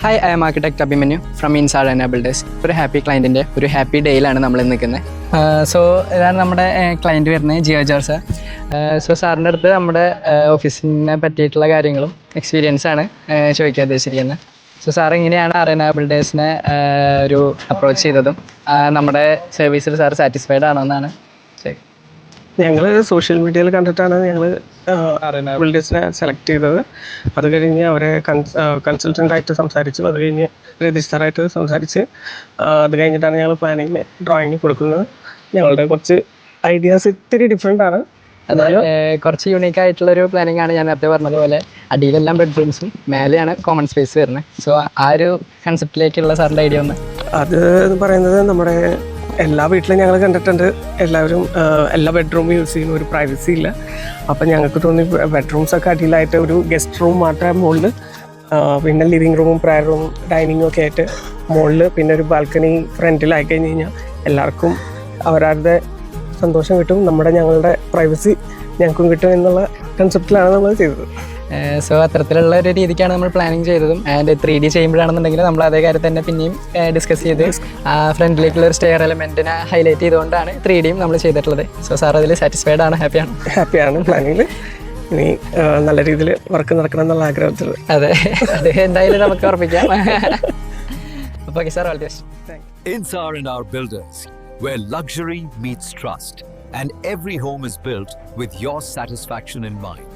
Hi, I am architect Abhimanyu from Insaad enablers. ഒരു happy ക്ലയൻറ്റിൻ്റെ ഒരു happy ഡേയിലാണ് നമ്മൾ നിൽക്കുന്നത്. സോ ഇതാണ് നമ്മുടെ ക്ലയൻറ്റ് വരുന്നത്, ജിയോ ജോർസ്. സോ സാറിൻ്റെ അടുത്ത് നമ്മുടെ ഓഫീസിനെ പറ്റിയിട്ടുള്ള കാര്യങ്ങളും എക്സ്പീരിയൻസാണ് ചോദിക്കാൻ ഉദ്ദേശിച്ചിരിക്കുന്നത്. സോ സാർ ഇങ്ങനെയാണ് എനേബിൾഡേഴ്സിനെ ഒരു അപ്രോച്ച് ചെയ്തതും നമ്മുടെ സർവീസിൽ സാർ സാറ്റിസ്ഫൈഡ് ആണോ എന്നാണ്. ഞങ്ങൾ സോഷ്യൽ മീഡിയയിൽ കണ്ടിട്ടാണ് ഞങ്ങൾ എനേബിൾഡേഴ്സിനെ സെലക്ട് ചെയ്തത്. അത് കഴിഞ്ഞ് അവരെ കൺസൾട്ടൻ്റായിട്ട് സംസാരിച്ചു. അത് കഴിഞ്ഞ് രജിസ്റ്ററായിട്ട് സംസാരിച്ച് അത് കഴിഞ്ഞിട്ടാണ് ഞങ്ങൾ പ്ലാനിങ് ഡ്രോയിങ് കൊടുക്കുന്നത്. ഞങ്ങളുടെ കുറച്ച് ഐഡിയാസ് ഇത്തിരി ഡിഫറെൻ്റ് ആണ്. അതായത് കുറച്ച് യൂണീക്ക് ആയിട്ടുള്ളൊരു പ്ലാനിങ് ആണ്. ഞാൻ നേരത്തെ പറഞ്ഞതുപോലെ അടിയിലെല്ലാം ബെഡ്റൂംസും മേലെയാണ് കോമൺ സ്പേസ് വരുന്നത്. സോ ആ ഒരു കൺസെപ്റ്റിലേക്കുള്ള സാറിൻ്റെ ഐഡിയ ഒന്ന്. അത് എന്ന് പറയുന്നത് നമ്മുടെ എല്ലാ വീട്ടിലും ഞങ്ങൾ കണ്ടിട്ടുണ്ട്, എല്ലാവരും എല്ലാ ബെഡ്റൂമും യൂസ് ചെയ്യുന്ന ഒരു പ്രൈവസി ഇല്ല. അപ്പം ഞങ്ങൾക്ക് തോന്നി ബെഡ്റൂംസൊക്കെ അടിയിലായിട്ട് ഒരു ഗസ്റ്റ് റൂം മാത്രമേ മുകളിൽ, പിന്നെ ലിവിങ് റൂമും പ്രയർ റൂമും ഡൈനിങ്ങും ഒക്കെ ആയിട്ട് മുകളിൽ, പിന്നെ ഒരു ബാൽക്കണി ഫ്രണ്ടിലായി കഴിഞ്ഞ് കഴിഞ്ഞാൽ എല്ലാവർക്കും അവരവരുടെ സന്തോഷം കിട്ടും, ഞങ്ങളുടെ പ്രൈവസി ഞങ്ങൾക്കും കിട്ടും എന്നുള്ള കൺസെപ്റ്റിലാണ് നമ്മൾ ചെയ്തത്. സോ അത്തരത്തിലുള്ള ഒരു രീതിക്കാണ് നമ്മൾ പ്ലാനിങ് ചെയ്തതും. ആൻഡ് 3D ചെയ്യുമ്പോഴാണെന്നുണ്ടെങ്കിൽ നമ്മൾ അതേ കാര്യം തന്നെ പിന്നെയും ഡിസ്കസ് ചെയ്ത് ആ ഫ്രണ്ടിലേക്കുള്ള ഒരു സ്റ്റെയർ എലമെൻറ്റിനെ ഹൈലൈറ്റ് ചെയ്തുകൊണ്ടാണ് 3Dയും നമ്മൾ ചെയ്തിട്ടുള്ളത്. സോ സാർ അതിൽ സാറ്റിസ്ഫൈഡ് ആണ്, ഹാപ്പിയാണ് പ്ലാനിങ്ങിൽ. ഇനി നല്ല രീതിയിൽ വർക്ക് നടക്കണം എന്നുള്ള ആഗ്രഹത്തിൽ. അതെ, അത് എന്തായാലും നമുക്ക് ഉറപ്പിക്കാം. Okay sir, all the best. Insar and our builders, where luxury meets trust and every home is built with your satisfaction in mind.